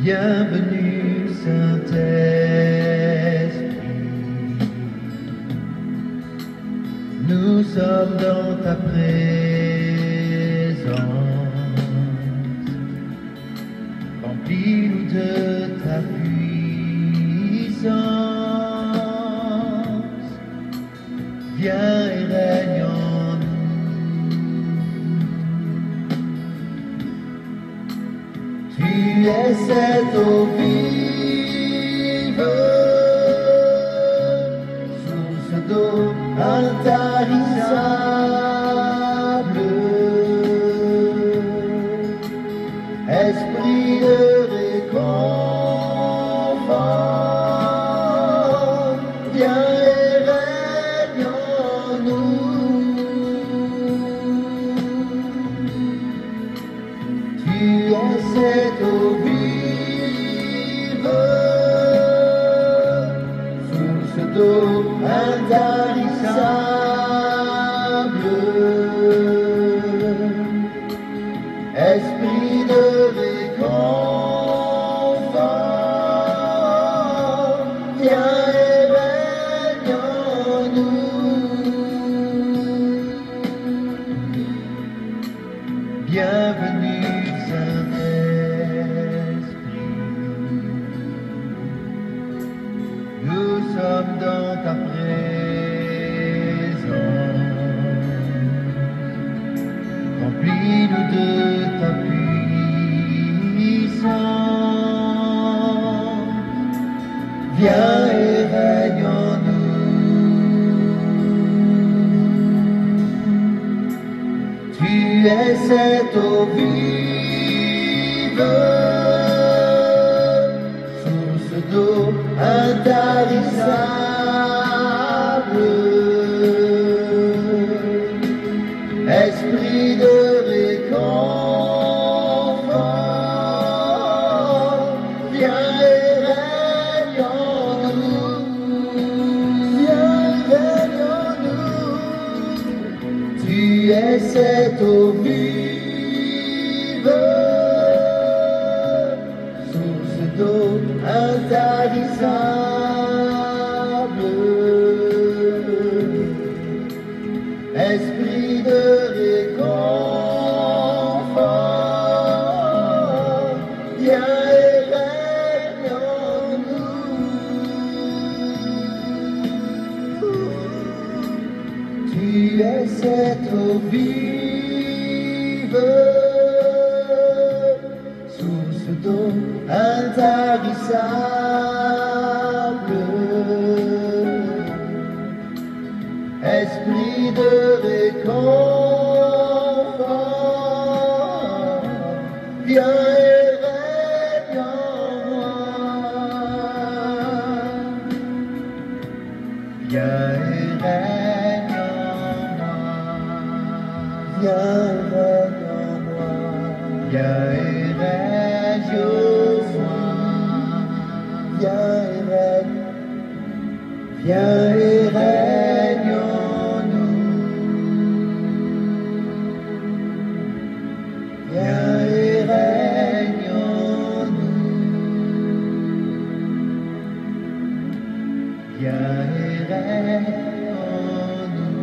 Bienvenue Saint-Esprit, nous sommes dans ta présence, remplis-nous de ta puissance, viens et règne en nous. Tu es cette eau vive, source d'eau intarissable, esprit de réconfort, viens et règne en nous. Tu es cette eau vive, source d'eau intarissable, esprit de réconfort, viens et règne en nous. Bienvenue Saint-Esprit, nous sommes dans ta présence, remplis-nous de ta puissance, viens et règne en nous. Tu es cette eau vive, source d'eau intarissable, esprit de réconfort, viens et règne en nous, viens et règne en nous. Tu es cette eau vive, source d'eau intarissable, esprit de réconfort, viens et règne en nous. Tu es cette eau vive, source d'eau intarissable, esprit de réconfort, viens et règne en moi. Viens et règne en moi. Viens et règne en moi. Viens et règne en moi. Viens et règne. Viens et règne en nous. Viens et règne en nous. Viens et règne en nous.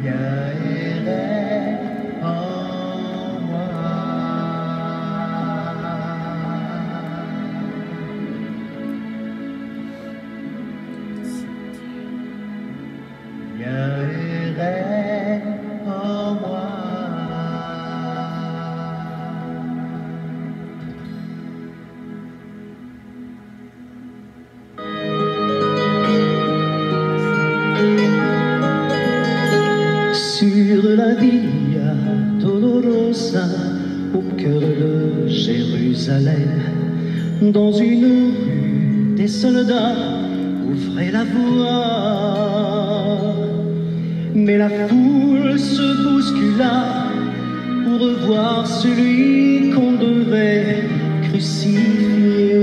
Viens et règne en moi. Viens et règne en moi. Sur la Via Dolorosa, au cœur de Jérusalem, dans une rue, des soldats ouvraient la voie. Mais la foule se bouscula pour revoir celui qu'on devait crucifier.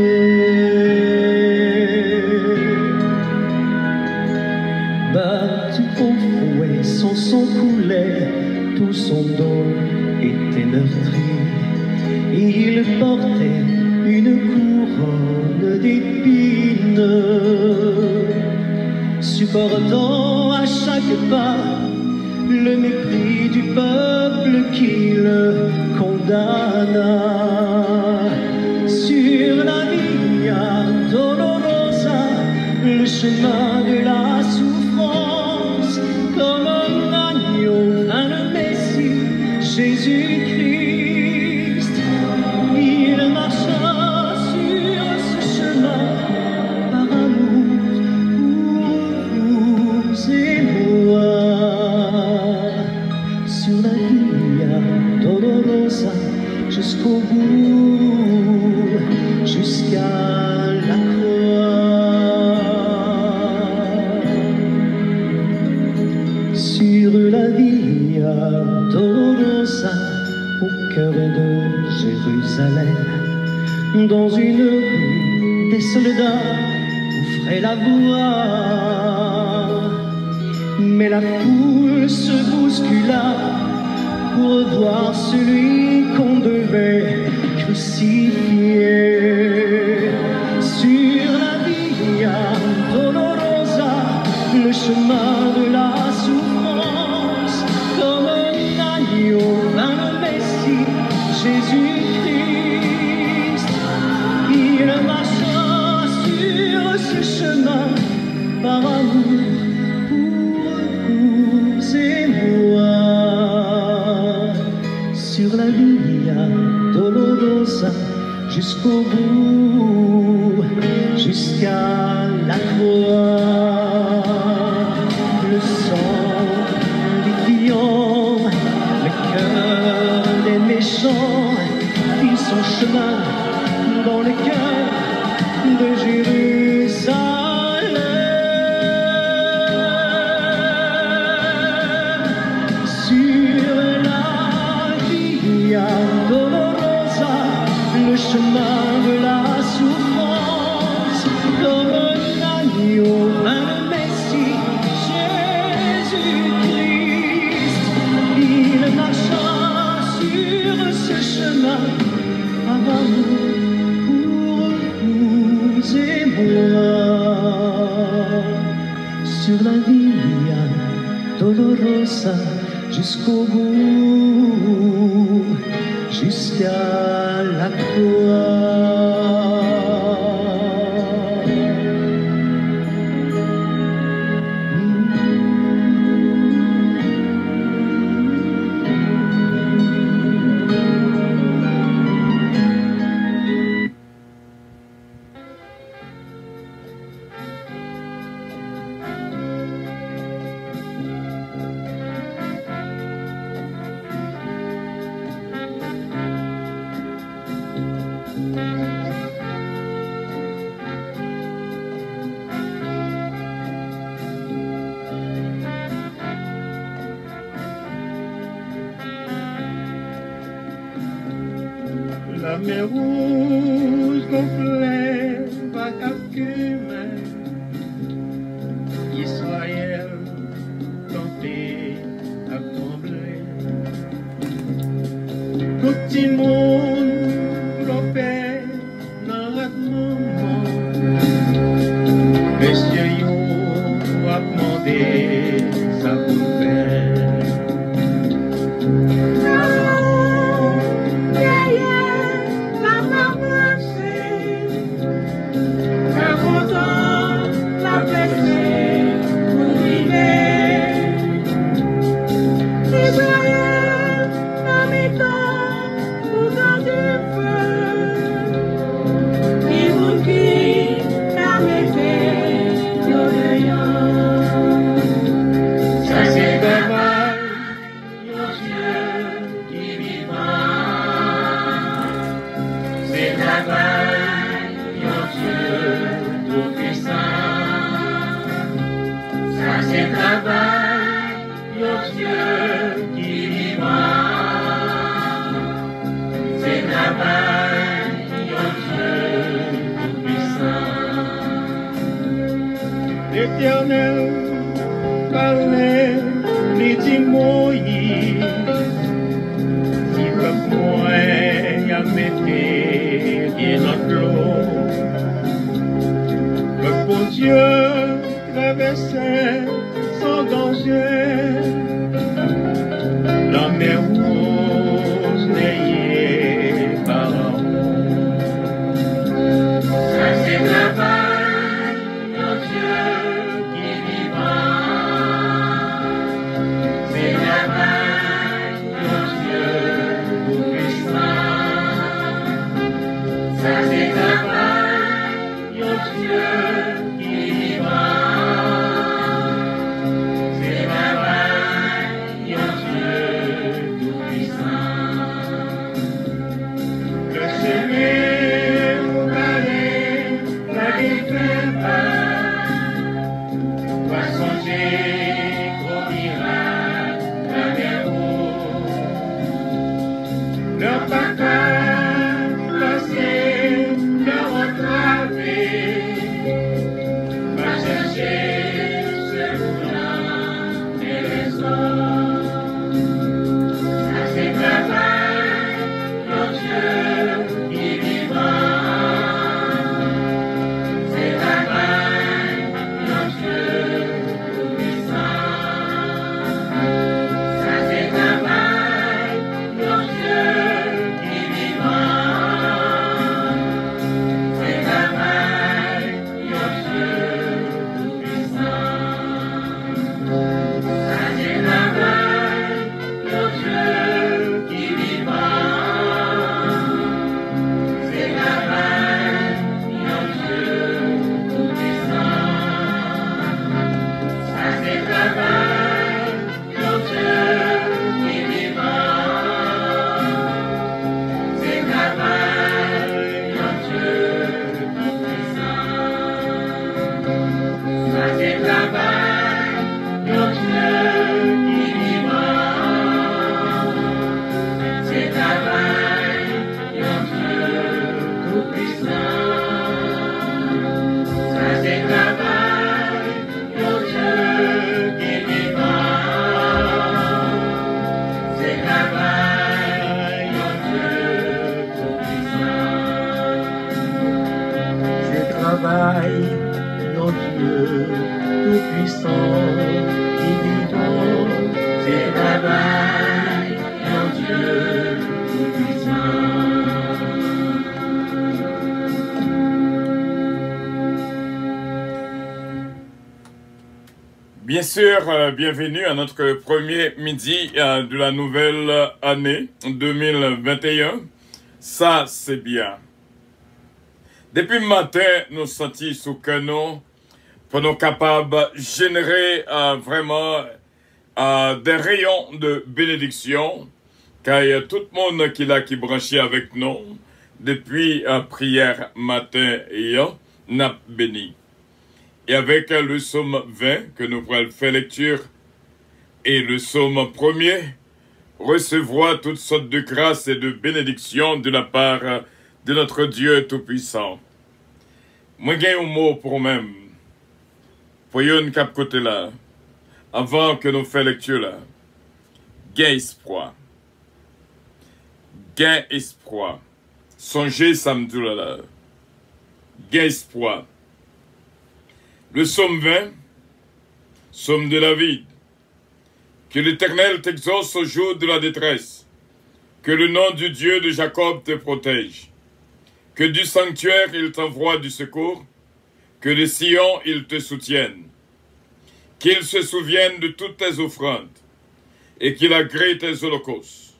Battu au fouet, son sang coulait, tout son dos était meurtri. Il portait une couronne d'épines, supportant à chaque pas le mépris du peuple qui le condamna. Sur la Via Dolorosa, le chemin de la souffrance, comme un agneau vint le Messie, Jésus-Christ. Il marcha sur ce chemin par amour pour vous et moi. Sur la Via Dolorosa, jusqu'au bout, jusqu'à la croix. Sur la Via Dolorosa, au cœur de Jérusalem, dans une rue, des soldats ouvraient la voie. Mais la foule se bouscula pour voir celui qu'on devait crucifier. Sur la Via Dolorosa, le chemin de la souffrance, comme un agneau vint le Messie, Jésus-Christ. Il marcha sur ce chemin par amour pour vous et moi. Sur la Via Dolorosa, jusqu'au bout, jusqu'à la croix. Le sang vivifiant, le cœur des méchants fit son chemin dans le cœur de Jérusalem. Sur la Via Dolorosa, le chemin de la souffrance, comme un agneau vint le Messie, Jésus-Christ. Il marcha sur ce chemin par amour pour vous et moi. Sur la Via Dolorosa, jusqu'au bout, jusqu'à la croix. La mer rouge gonflait par Capcumin, Israël campé à trembler. Tout petit monde campait dans un moment, Monsieur Yo a demandé sa bouffée. Qui traversait sans danger la mer rose rayée par l'amour. Ça c'est travail, mon Dieu qui est vivant. C'est travail, mon Dieu tout-puissant. Ça c'est travail, mon Dieu qui est vivant. C'est travail, mon Dieu tout-puissant. Le semer au palais, la défaite va songer au miracle, la mer rouge. Leur patate passée, leur entravé, va chercher ce moulin et les eaux. Ça c'est travail, mon Dieu qui est vivant. C'est travail, mon Dieu tout-puissant. Ça c'est travail, mon Dieu qui est vivant. C'est travail, mon Dieu tout-puissant. Ça c'est travail, mon Dieu qui est vivant. C'est travail, mon Dieu tout-puissant. Ça c'est travail, mon Dieu qui est vivant. C'est travail, mon Dieu tout-puissant. Ça c'est travail, mon Dieu qui est vivant. C'est travail, mon Dieu tout-puissant. Ça c'est travail, mon Dieu qui est vivant. C'est travail, mon Dieu tout-puissant. C'est travail, mon Dieu tout-puissant qui vivant. C'est travail, mon Dieu tout-puissant. Bien sûr, bienvenue à notre premier midi de la nouvelle année 2021. Ça, c'est bien. Depuis le matin, nous sentis sous canon pour nous capables de générer vraiment des rayons de bénédiction, car il y a tout le monde qui est là, qui est branché avec nous depuis prière matin et n'a béni. Et avec le psaume 20 que nous pourrons faire lecture et le psaume 1er, recevoir toutes sortes de grâces et de bénédictions de la part de notre Dieu Tout-Puissant. Moi, j'ai un mot pour moi-même. Voyons une cap côté là, avant que nous fassions lecture là. Gain espoir. Gain espoir. Songez samedi là. Gain espoir. Le psaume 20, psaume de David. Que l'Éternel t'exauce au jour de la détresse. Que le nom du Dieu de Jacob te protège. Que du sanctuaire il t'envoie du secours. Que de Sion il te soutienne. Qu'il se souvienne de toutes tes offrandes. Et qu'il agrée tes holocaustes.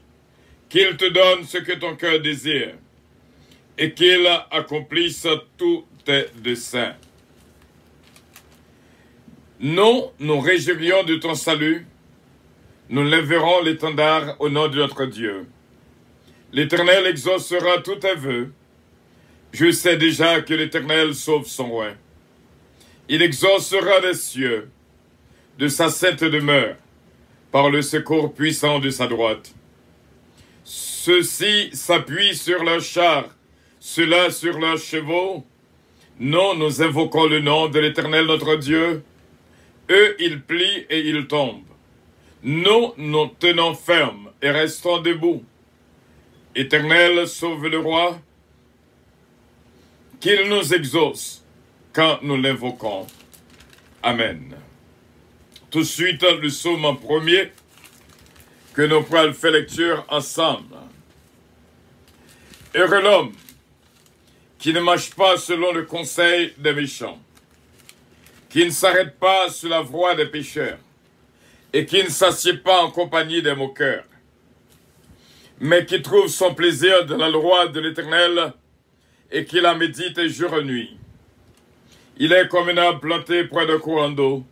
Qu'il te donne ce que ton cœur désire. Et qu'il accomplisse tous tes desseins. Nous nous réjouirions de ton salut, nous lèverons l'étendard au nom de notre Dieu. L'Éternel exaucera tous tes vœux. Je sais déjà que l'Éternel sauve son roi. Il exaucera des cieux, de sa sainte demeure, par le secours puissant de sa droite. Ceux-ci s'appuient sur leurs chars, ceux-là sur leurs chevaux. Nous invoquons le nom de l'Éternel notre Dieu. Eux, ils plient et ils tombent. Nous tenons ferme et restons debout. Éternel, sauve le roi, qu'il nous exauce quand nous l'invoquons. Amen. Tout de suite, le psaume premier que nous pourrons faire lecture ensemble. Heureux l'homme qui ne marche pas selon le conseil des méchants, qui ne s'arrête pas sur la voie des pécheurs, et qui ne s'assied pas en compagnie des moqueurs, mais qui trouve son plaisir dans la loi de l'Éternel, et qui la médite jour et nuit. Il est comme un arbre planté près d'un courant d'eau,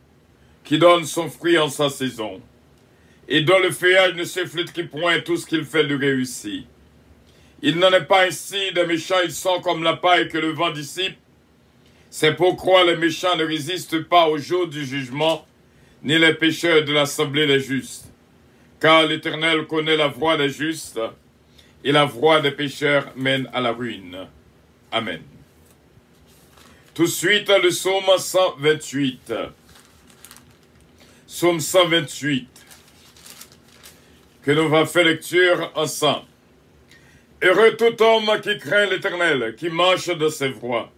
qui donne son fruit en sa saison, et dont le feuillage ne se flétrit point, tout ce qu'il fait lui réussit. Il n'en est pas ainsi des méchants, ils sont comme la paille que le vent dissipe. C'est pourquoi les méchants ne résistent pas au jour du jugement, ni les pécheurs de l'assemblée des justes. Car l'Éternel connaît la voie des justes, et la voie des pécheurs mène à la ruine. Amen. Tout de suite, le psaume 128. Psaume 128, que nous allons faire lecture ensemble. Heureux tout homme qui craint l'Éternel, qui marche dans ses voies.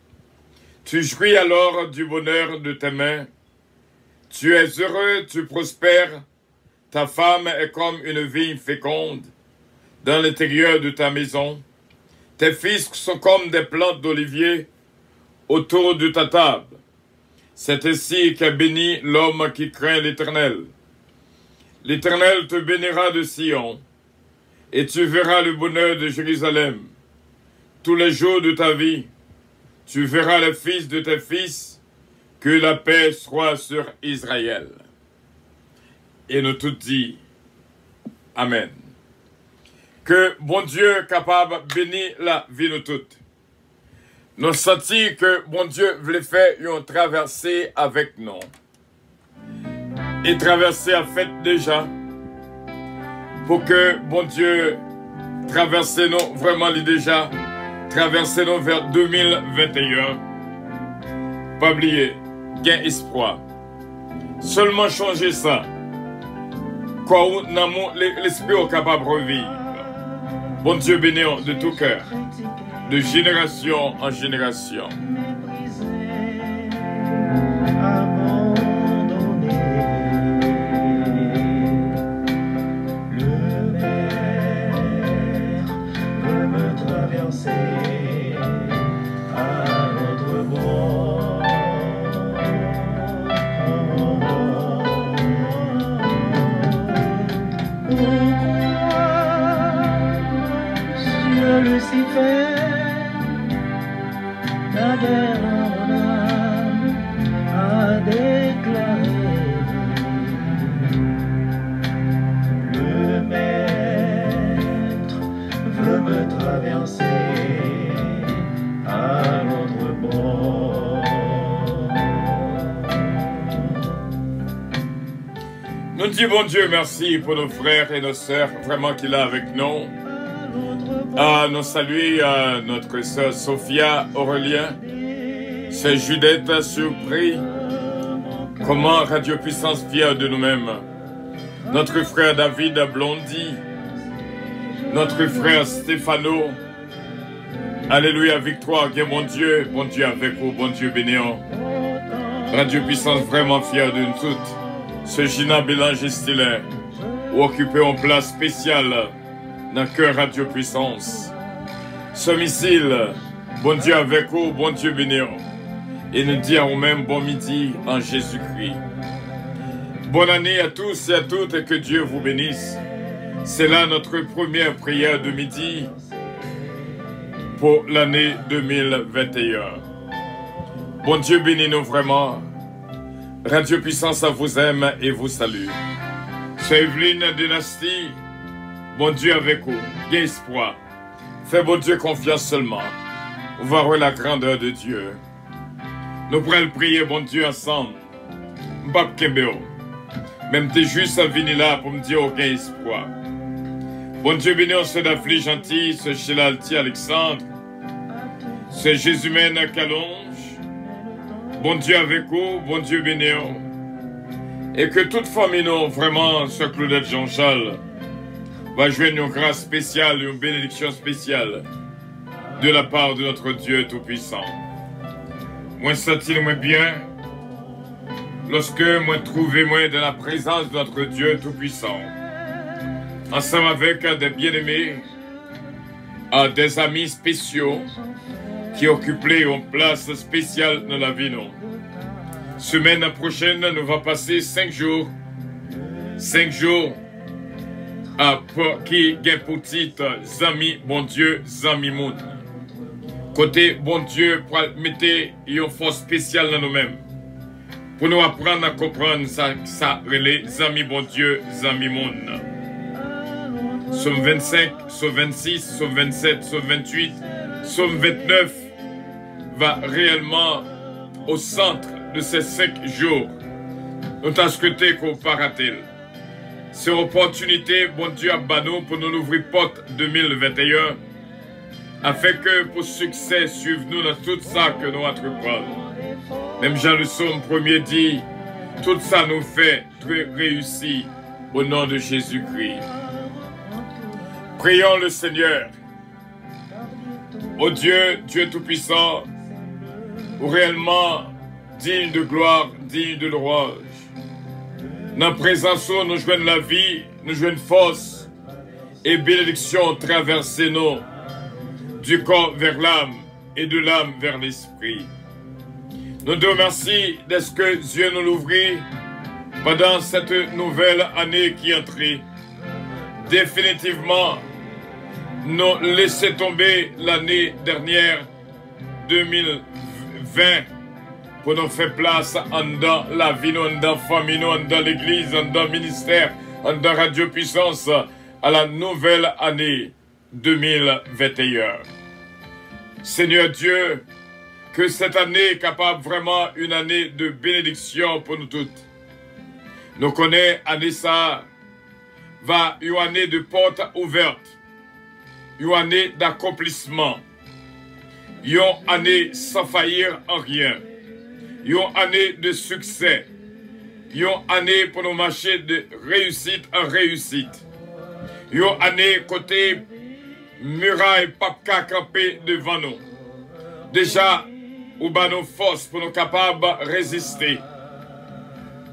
Tu jouis alors du bonheur de tes mains. Tu es heureux, tu prospères. Ta femme est comme une vigne féconde dans l'intérieur de ta maison. Tes fils sont comme des plantes d'olivier autour de ta table. C'est ainsi qu'est béni l'homme qui craint l'Éternel. L'Éternel te bénira de Sion, et tu verras le bonheur de Jérusalem. Tous les jours de ta vie, tu verras les fils de tes fils, que la paix soit sur Israël. Et nous tout dit, Amen. Que bon Dieu capable bénir la vie nous toutes. Nous sentons que bon Dieu voulait faire une traversée avec nous. Et traversée a fait déjà. Pour que bon Dieu traverse nous vraiment déjà. Traverser nous vers 2021. Pas oublier, gain espoir. Seulement changer ça. Quoi l'esprit est capable de revivre. Bon Dieu béni de tout cœur, de génération en génération. La guerre en âme a déclaré le maître veut me traverser à l'autre bord. Nous disons bon Dieu merci pour nos frères et nos sœurs vraiment qu'il a avec nous. Nous saluons notre sœur Sophia Aurélien, sœur Judith surpris, comment Radio Puissance fière de nous-mêmes, notre frère David Blondy, notre frère Stéphano, alléluia, victoire, bien bon Dieu avec vous, bon Dieu bénéant, Radio Puissance vraiment fière de nous toutes, ce Gina Bélange Stiller, ou occupé en place spéciale dans le cœur Radio Puissance. Ce missile, bon Dieu avec vous, bon Dieu bénéant. Et nous disons même bon midi en Jésus-Christ. Bonne année à tous et à toutes et que Dieu vous bénisse. C'est là notre première prière de midi pour l'année 2021. Bon Dieu bénis-nous vraiment. Radio Puissance vous aime et vous salue. C'est Evelyne Dynastie. Bon Dieu avec vous, gain espoir. Fais bon Dieu confiance seulement. On va voir la grandeur de Dieu. Nous pourrons prier bon Dieu ensemble. Mbap Kembeo. Même t'es juste à venir là pour me dire aucun espoir. Bon Dieu béni, ce d'Affli gentil, ce Chilalti Alexandre, ce Jésumène Calonge. Bon Dieu avec vous, bon Dieu béni. Et que toute famille, nous, vraiment, ce Claudette Jean-Charles, va joindre une grâce spéciale, une bénédiction spéciale de la part de notre Dieu Tout-Puissant. Moi, senti-le moins bien, lorsque moi trouvé moi dans la présence de notre Dieu Tout-Puissant, ensemble avec des bien-aimés, des amis spéciaux qui occupaient une place spéciale dans la vie. Non. Semaine prochaine, nous allons passer 5 jours. 5 jours qui ont pour titre Zami bon Dieu, Zami monde. Côté bon Dieu, pour mettre une force spéciale dans nous-mêmes. Pour nous apprendre à comprendre ça relais Zami bon Dieu, Zami monde. Somme 25, somme 26, somme 27, somme 28, somme 29 va réellement au centre de ces 5 jours. Nous t'as souhaité qu'on parle-t-il. C'est une opportunité, bon Dieu, à Bano pour nous ouvrir porte 2021, afin que pour succès, suive-nous dans tout ça que nous entreprenons. Même Jean le Somme premier dit, tout ça nous fait très réussi au nom de Jésus-Christ. Prions le Seigneur. Ô Dieu, Dieu Tout-Puissant, réellement digne de gloire, digne de louange. Dans la présence, nous jouons la vie, nous jouons force et bénédiction traverser nous du corps vers l'âme et de l'âme vers l'esprit. Nous te remercions d'être que Dieu nous l'ouvrit pendant cette nouvelle année qui est entrée. Définitivement, nous laissons tomber l'année dernière, 2020, pour nous faire place dans la vie, dans la famille, dans l'église, dans le ministère, dans Radio Puissance, à la nouvelle année 2021. Seigneur Dieu, que cette année capable vraiment une année de bénédiction pour nous toutes. Nous connaissons année ça va une année de portes ouvertes, une année d'accomplissement, une année sans faillir en rien. Une année de succès. Une année pour nous marcher de réussite en réussite. Une année côté muraille papka campé devant nous. Déjà, ou bas nos forces pour nous capables de résister.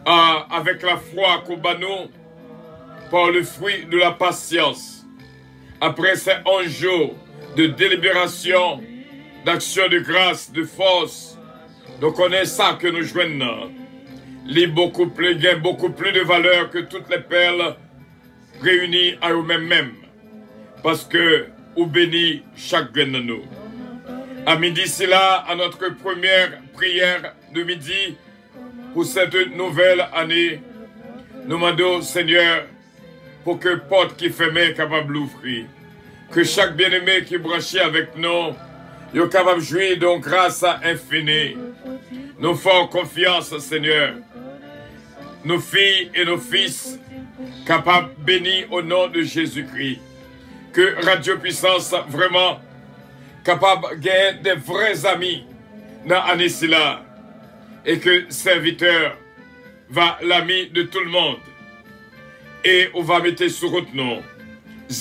Avec la foi qu'au bas nous, par le fruit de la patience. Après ces 11 jours de délibération, d'action de grâce, de force, nous connaissons ça que nous jouons. Il beaucoup plus de valeur que toutes les perles réunies à eux-mêmes. Parce que vous bénit chacun de nous. À midi, c'est là, à notre première prière de midi, pour cette nouvelle année, nous demandons, Seigneur, pour que porte qui fermée capable d'ouvrir. Que chaque bien-aimé qui est branché avec nous, est capable de jouir d'une grâce infinie. Nous faisons confiance, Seigneur. Nos filles et nos fils, capables bénis au nom de Jésus-Christ. Que Radio Puissance, vraiment, capable de gagner des vrais amis dans Anisila. Et que serviteur va l'ami de tout le monde. Et on va mettre sur route nos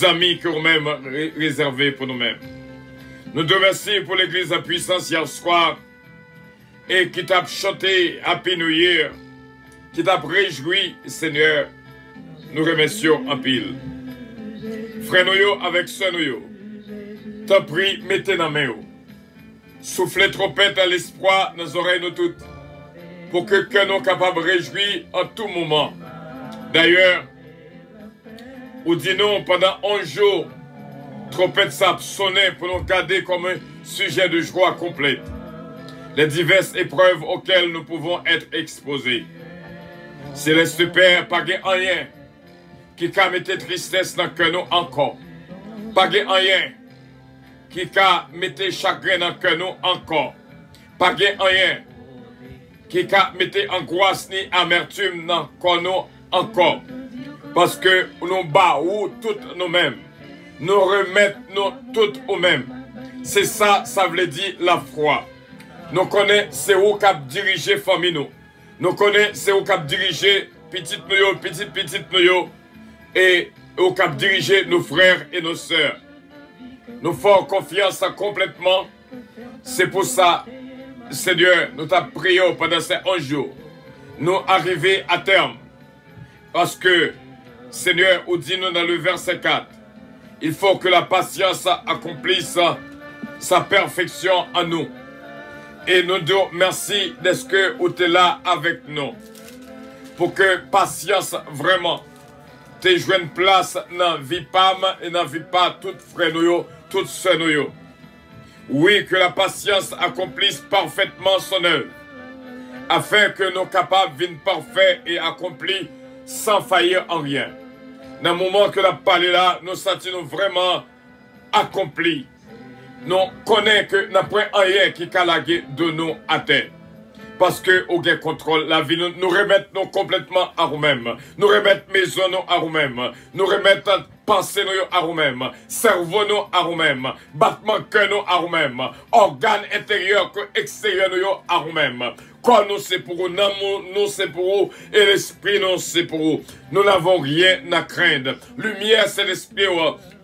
amis que nous-mêmes réservés pour nous-mêmes. Nous te remercions pour l'église à puissance hier soir et qui t'a chanté Happy New Year, qui t'a réjoui, Seigneur. Nous remercions en pile. Frère nous avec sœur nous, t'as pris, mettez dans main. Soufflez trompette à l'espoir dans nos oreilles nous toutes, pour que nous capables de réjouir en tout moment. D'ailleurs, ou dis-nous pendant 11 jours, trompette ça sonnait pour nous garder comme un sujet de joie complète. Les diverses épreuves auxquelles nous pouvons être exposés. Céleste Père, pas de rien qui a mis tristesse dans le cœur nous encore. Pas de rien qui a mis chagrin dans le cœur nous encore. Pas de rien qui a mis angoisse ni amertume dans le cœur nous encore. Parce que nous battons toutes nous-mêmes. Nous remettons toutes nous-mêmes. C'est ça, ça veut dire la foi. Nous connaissons c'est où qui dirige la famille nous. Nous connaissons c'est où qui dirige petite nous et où qui dirige nos frères et nos sœurs. Nous faisons confiance complètement. C'est pour ça, Seigneur, nous t'avons prié pendant ces 11 jours. nous arriver à terme. Parce que, Seigneur, ou dit-nous dans le verset 4, il faut que la patience accomplisse sa perfection en nous. Et nous disons merci d'être que tu es là avec nous. Pour que patience vraiment te joue une place dans la vie PAM et dans la vie pas toute frère nous, toute sœur nous. Oui, que la patience accomplisse parfaitement son œuvre, afin que nous capables de parfaits et accomplis sans faillir en rien. Dans le moment que la parole là, nous sentons vraiment accomplis. Nous connaissons que nous n'avons rien qui est de nous à terre. Parce que au gain contrôle la vie, nous remettons complètement à nous-mêmes. Nous remettons maison à nous-mêmes. Nous remettons pensée à nous-mêmes. Cerveau à nous-mêmes. Battement cœur à nous-mêmes. Organes intérieurs que extérieurs à nous-mêmes. Corps nous c'est pour vous, l'amour nous c'est pour vous, et l'esprit nous c'est pour vous. Nous n'avons rien à craindre. Lumière c'est l'esprit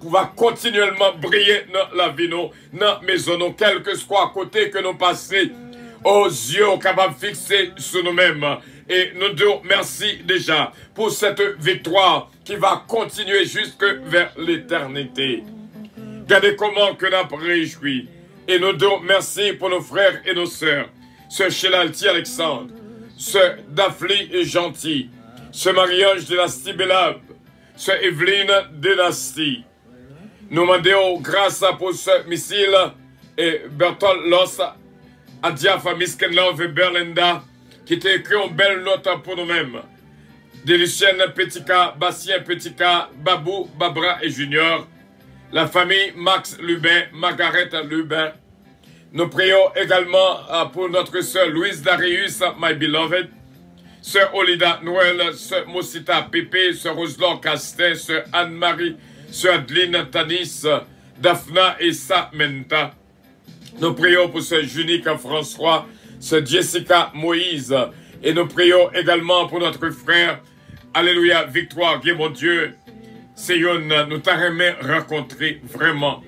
qui va continuellement briller dans la vie, dans la maison, quel que soit à côté que nous passons. Aux yeux capables de fixer sur nous-mêmes. Et nous disons merci déjà pour cette victoire qui va continuer jusque vers l'éternité. Regardez comment que nous avons réjoui. Et nous disons merci pour nos frères et nos sœurs. Ce Chelalti Alexandre, ce Dafli et Gentil, ce Marie-Ange Dynastie Bélab, ce Evelyne Dynastie. Nous demandons grâce pour ce missile et Bertolt Loss, Adia Famis Kenlove et Berlinda, qui t'a écrit une belle note pour nous-mêmes. De Lucienne Petika, Bastien Petika, Babou, Babra et Junior. La famille Max Lubin, Margaret Lubin. Nous prions également pour notre sœur Louise Darius, my beloved. Sœur Olida Noël, sœur Mosita Pépé, sœur Roselor Castin, sœur Anne-Marie, sœur Adeline Tanis, Daphna et Samenta. Nous prions pour ce Junique François, ce Jessica Moïse. Et nous prions également pour notre frère, Alléluia, Victoire, Dieu mon Dieu. Seigneur, nous t'avons rencontré vraiment.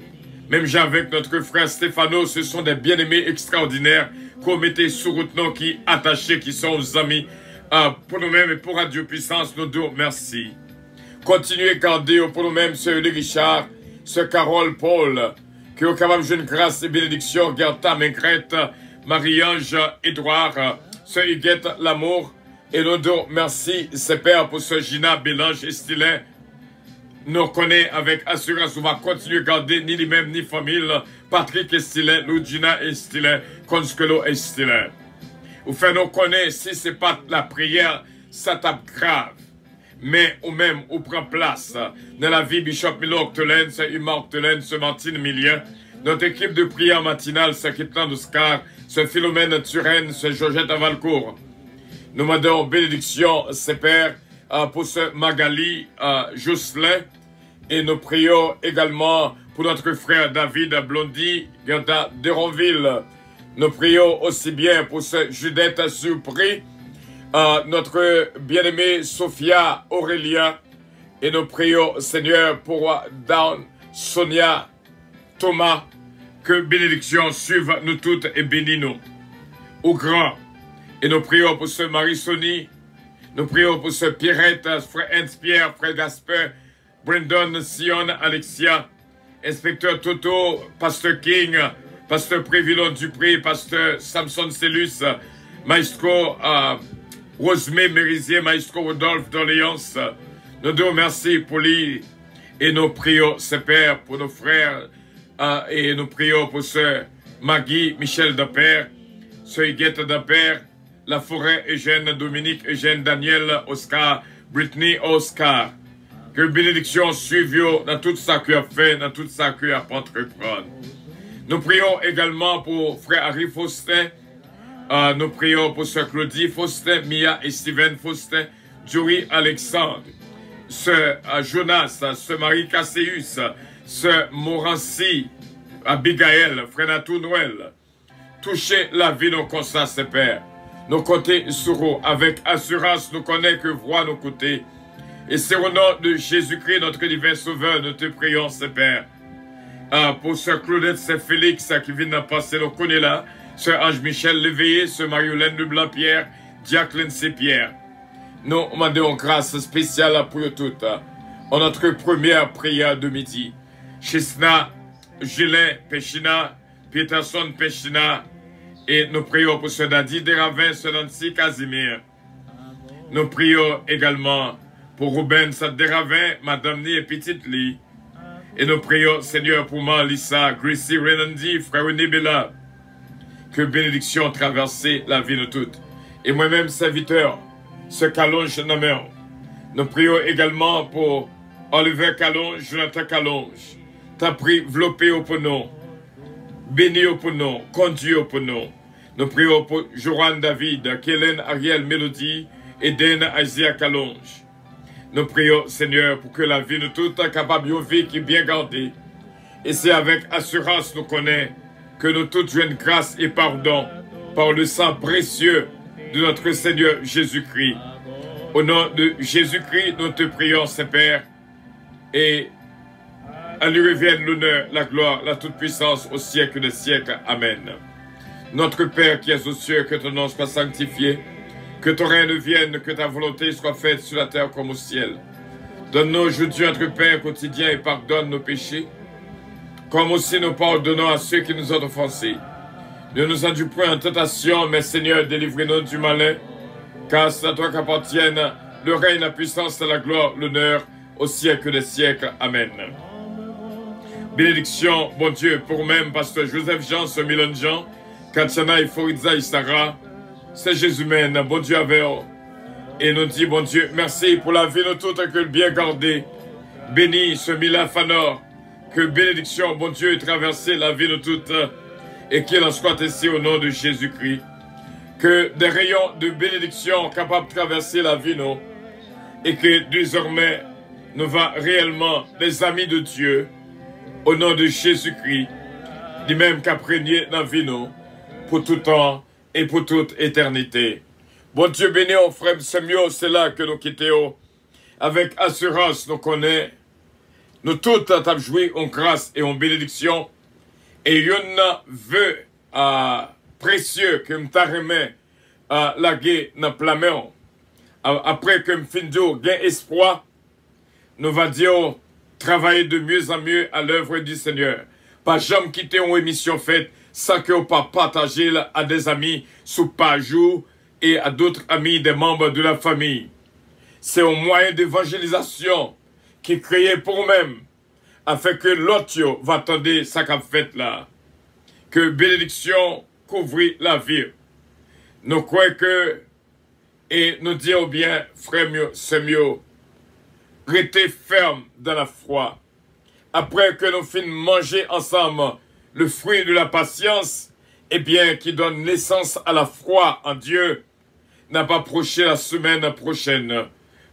Même avec notre frère Stéphano, ce sont des bien-aimés extraordinaires qu'on mettait sur route, nous qui attachés, qui sont aux amis. Pour nous-mêmes et pour Radio Puissance, nous disons merci. Continuez à garder pour nous-mêmes ce Elie Richard, ce Carole Paul, que au capable de grâce et bénédiction, Gerta Mengrette, Marie-Ange Édouard, ce Huguette L'amour, et nous disons merci, c'est Père, pour ce Gina Bélange et Stylin. Nous connaissons avec assurance, on va continuer à garder ni lui-même ni famille, Patrick et Stylin, Ludgina et Stylin, Consuelo et Stylin. Ou fait nous connaître, si ce n'est pas la prière, ça tape grave. Mais ou même, on prend place dans la vie Bishop Milo Octolène, c'est Huma Octolène, ce Martine Millien, notre équipe de prière matinale, c'est Kitlan Oscar, ce Philomène Turenne, ce Georgette Avalcourt. Nous demandons bénédiction, c'est Père, pour ce Magali Jocelyn, et nous prions également pour notre frère David Blondy, Gerda Deronville. Nous prions aussi bien pour ce Judith Surpris, notre bien-aimée Sophia Aurélia, et nous prions, Seigneur, pour Down, Sonia, Thomas, que bénédiction suive nous toutes et bénis-nous. Au grand, et nous prions pour ce Marie-Sonie, nous prions pour ce Pierrette, frère Hens-Pierre, frère Gasper, Brandon, Sion, Alexia, inspecteur Toto, pasteur King, pasteur Prévilon Dupré, pasteur Samson Cellus, maestro Rosemée Mérisier, maestro Rodolphe d'Orléans. Nous disons merci pour lui et nous prions, ce Père, pour nos frères et nous prions pour ce Maggie, Michel Dapère, ce Huguette Dapère, La Forêt, Eugène, Dominique, Eugène, Daniel, Oscar, Brittany, Oscar. Que bénédiction suive dans tout ça qu'il a fait, dans tout ça qu'il a entreprendre. Nous prions également pour frère Harry Faustin. Nous prions pour sœur Claudie Faustin, Mia et Steven Faustin, Joey Alexandre, ce Jonas, ce Marie Casséus, ce Morancy, Abigail, frère Natou Noël. Touchez la vie nos constats, c'est Père. Nos côtés sur eux, avec assurance, nous connaissons que voix nos côtés. Et c'est au nom de Jésus-Christ, notre divin Sauveur, nous te prions, c'est Père. Pour ce Claudette, c'est Félix qui vient de passer, nous connaissons là. Ce Ange Michel Léveillé, ce Mariolène de Blanc-Pierre, Jacqueline Saint-Pierre. Nous demandons grâce spéciale pour eux toutes. En notre première prière de midi. Chisna, Julien Pechina, Peterson Pechina, et nous prions pour ce Dadi Deravin, ce Nancy Casimir. Nous prions également pour Ruben Deravin, Madame Ni et Petite Lee. Et nous prions, Seigneur, pour Marlissa, Gracie Renandi, Frère Nibela. Que bénédiction traverse la vie de toutes. Et moi-même, serviteur, ce Calonge nommé. Nous prions également pour Oliver Calonge, Jonathan Calonge. T'as pris, vlopé au pono, béni au pono, conduit au pono. Nous prions pour Joran David, Kellen Ariel Mélodie et Den Isaiah Calonge. Nous prions, Seigneur, pour que la vie de toute capable de vie qui est bien gardée. Et c'est avec assurance nous connaissons que nous toutes jouons grâce et pardon par le sang précieux de notre Seigneur Jésus-Christ. Au nom de Jésus-Christ, nous te prions, Saint-Père, et à lui revienne l'honneur, la gloire, la toute-puissance au siècle des siècles. Amen. Notre Père qui es aux cieux, que ton nom soit sanctifié, que ton règne vienne, que ta volonté soit faite sur la terre comme au ciel. Donne-nous aujourd'hui notre pain quotidien et pardonne nos péchés, comme aussi nous pardonnons à ceux qui nous ont offensés. Ne nous induis point en tentation, mais Seigneur, délivre-nous du malin, car c'est à toi qu'appartiennent le règne, la puissance, la gloire, l'honneur, au siècle des siècles. Amen. Bénédiction, bon Dieu, pour même Pasteur Joseph Jean, ce Milan Jean, Katiana et Foriza et Sarah, c'est Jésus-Mène, bon Dieu avec eux. Et nous dit, bon Dieu, merci pour la vie de toutes que bien gardée. Bénis ce Mila Fanor, que bénédiction, bon Dieu, ait traversé la vie de toutes et qu'il en soit ainsi au nom de Jésus-Christ. Que des rayons de bénédiction capables de traverser la vie, nous, et que désormais, nous va réellement, les amis de Dieu, au nom de Jésus-Christ, lui même qu'a prégné dans la vie, nous, pour tout temps et pour toute éternité. Bon Dieu béni, oh frère, c'est mieux, c'est là que nous quittons. Avec assurance, nous connaissons. Nous tous avons joué en grâce et en bénédiction. Et il y en a vœu précieux que nous avons la guerre dans le plameur. Après que nous finissons gain espoir, nous va dire travailler de mieux en mieux à l'œuvre du Seigneur. Pas jamais quitter une émission faite sans que vous pas partager à des amis sous page et à d'autres amis des membres de la famille. C'est un moyen d'évangélisation qui est créé pour nous-mêmes, afin que l'autre va attendre ça qu'a fait là. Que bénédiction couvre la vie. Nous croyons que, et nous disons bien, frère mieux, c'est mieux, restez ferme dans la foi. Après que nous finissons manger ensemble le fruit de la patience, eh bien, qui donne naissance à la foi en Dieu, n'a pas approché la semaine prochaine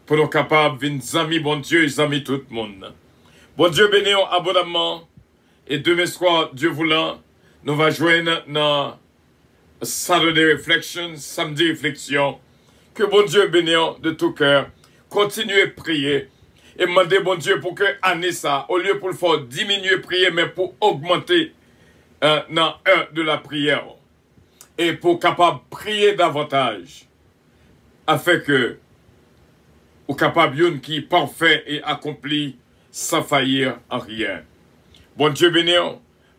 pour nous capables de amis, bon Dieu, et amis tout le monde. Bon Dieu béni abondamment, et demain soir, Dieu voulant, nous va joindre dans Saturday Reflection, samedi réflexion. Que bon Dieu béni de tout cœur, continuez à prier et demandez bon Dieu pour que année ça, au lieu pour le faire diminuer prier, mais pour augmenter dans de la prière et pour capable prier davantage afin que vous capable yon qui est parfait et accompli sans faillir en rien. Bon Dieu béni,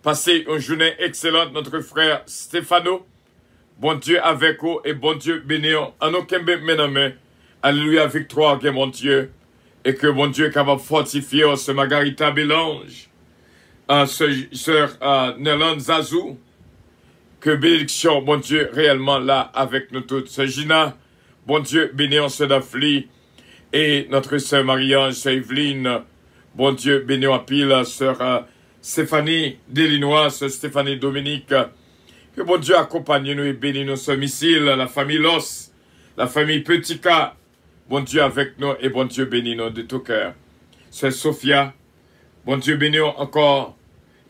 passez une journée excellente notre frère Stéphano. Bon Dieu avec vous et bon Dieu béni en aucun mename. Alléluia, victoire, que mon Dieu. Et que mon Dieu est capable de fortifier ce Margarita Bélange, sœur Nélan Zazou. Que bénédiction, bon Dieu, réellement là avec nous toutes. Ce Gina, bon Dieu, béni en ce Dafli. Et notre sœur Marie-Ange, sœur Evelyne, bon Dieu, béni en pile, sœur Stéphanie Delinois, sœur Stéphanie Dominique. Que bon Dieu accompagne nous et bénisse nous ce missile, la famille Los, la famille Petika. Bon Dieu avec nous et bon Dieu bénisse nous de tout cœur. Sœur Sophia, bon Dieu bénisse encore.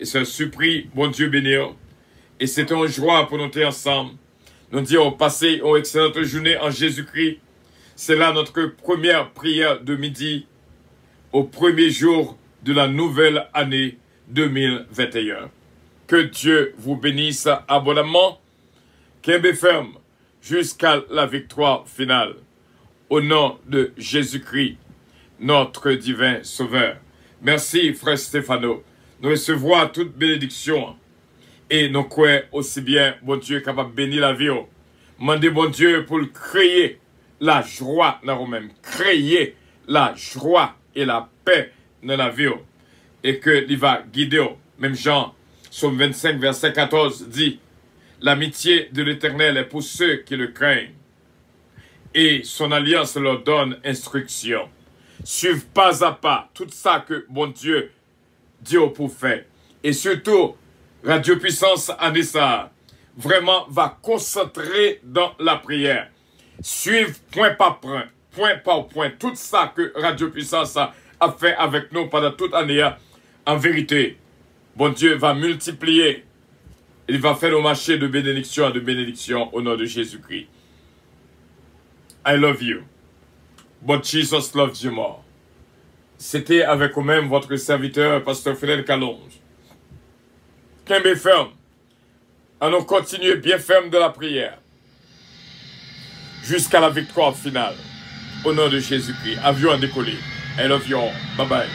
Et sœur Supri, bon Dieu bénisse. Et c'est une joie pour nous être ensemble. Nous disons passer une excellente journée en Jésus-Christ. C'est là notre première prière de midi au premier jour de la nouvelle année 2021. Que Dieu vous bénisse abondamment. Qu'un ferme jusqu'à la victoire finale. Au nom de Jésus-Christ, notre divin Sauveur. Merci, frère Stéphano. Nous recevons toute bénédiction. Et nous croyons aussi bien, bon Dieu, capable de bénir la vie. Mandez bon Dieu pour créer la joie dans nous-mêmes. Créer la joie et la paix dans la vie. Et que il va guider. Même Jean, Psaume 25, verset 14, dit, l'amitié de l'Éternel est pour ceux qui le craignent. Et son alliance leur donne instruction. Suivez pas à pas tout ça que bon Dieu dit pour faire. Et surtout, Radio Puissance Anissa vraiment va concentrer dans la prière. Suivez point par point, tout ça que Radio Puissance a fait avec nous pendant toute l'année. En vérité, bon Dieu va multiplier. Il va faire nos marchés de bénédiction au nom de Jésus-Christ. I love you. But Jesus loves you more. C'était avec vous-même votre serviteur, Pasteur Fidèle Calonge. Qu'un ferme. Allons continuer bien ferme de la prière. Jusqu'à la victoire finale. Au nom de Jésus-Christ. Avion à décoller. I love you all. Bye bye.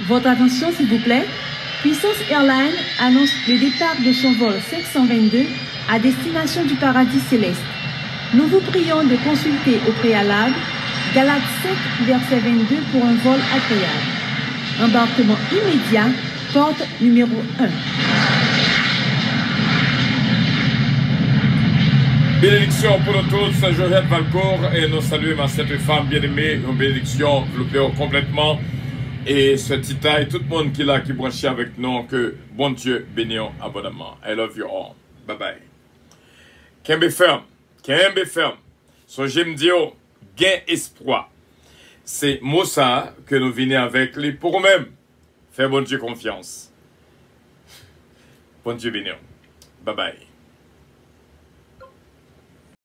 Votre attention, s'il vous plaît. Puissance Airlines annonce le départ de son vol 522 à destination du paradis céleste. Nous vous prions de consulter au préalable Galates 5, verset 22 pour un vol agréable. Embarquement immédiat, porte numéro 1. Bénédiction pour nous tous, Saint-Joseph Valcourt, et nous saluons ma sainte femme bien-aimée, une bénédiction, vous le plaît complètement. Et ce titaille, tout le monde qui est là, qui branche avec nous, que bon Dieu bénisse abondamment. I love you all. Bye bye. Kembe ferme. So j'aime dire, gain espoir. C'est moi ça que nous venons avec les pour nous-mêmes. Fais bon Dieu confiance. Bon Dieu béni. Bye bye.